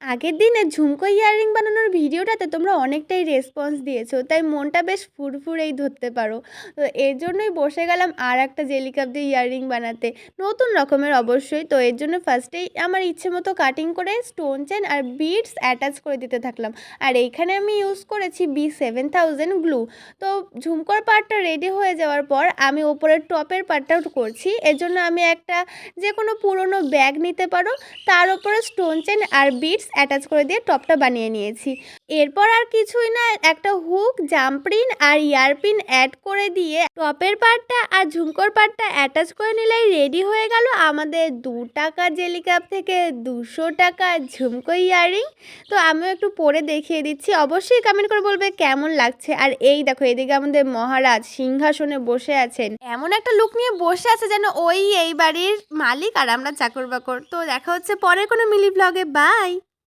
আগের দিনে ঝুমকো ইয়াররিং বানানোর ভিডিওটাতে তোমরা অনেকটাই রেসপন্স দিয়েছো, তাই মনটা বেশ ফুরফুরেই ধরতে পারো। তো এর জন্যই বসে গেলাম আর একটা জেলি কাপ দিয়ে ইয়াররিং বানাতে, নতুন রকমের অবশ্যই। তো এর জন্য ফার্স্টেই আমার ইচ্ছে মতো কাটিং করে স্টোন চেন আর বিডস অ্যাটাচ করে দিতে থাকলাম। আর এইখানে আমি ইউজ করেছি B7000 গ্লু। তো ঝুমকোর পার্টটা রেডি হয়ে যাওয়ার পর আমি ওপরের টপের পার্টটাও করছি। এর জন্য আমি একটা যে কোনো পুরনো ব্যাগ নিতে পারো, তার উপরে স্টোন চেন আর বিডস অ্যাটাচ করে দিয়ে টপটা বানিয়ে নিয়েছি। এরপর আর কিছুই না, একটা হুক, জাম্পরিন আর ইয়ারপিন অ্যাড করে দিয়ে টপের পার্টটা আর ঝুমকোর পার্টটা অ্যাটাচ করে নিলেই রেডি হয়ে গেল আমাদের 2 টাকার জেলি কাপ থেকে 200 টাকার ঝুমকো ইয়াররিং। তো আমিও একটু পরে দেখিয়ে দিচ্ছি, অবশ্যই কমেন্ট করে বলবে কেমন লাগছে। আর এই দেখো, এদিকে আমাদের মহারাজ সিংহাসনে বসে আছেন, এমন একটা লুক নিয়ে বসে আছে যেন ওই এই বাড়ির মালিক আর আমরা চাকর বাকর। তো দেখা হচ্ছে পরের কোনো মিলি ব্লগে। বাই।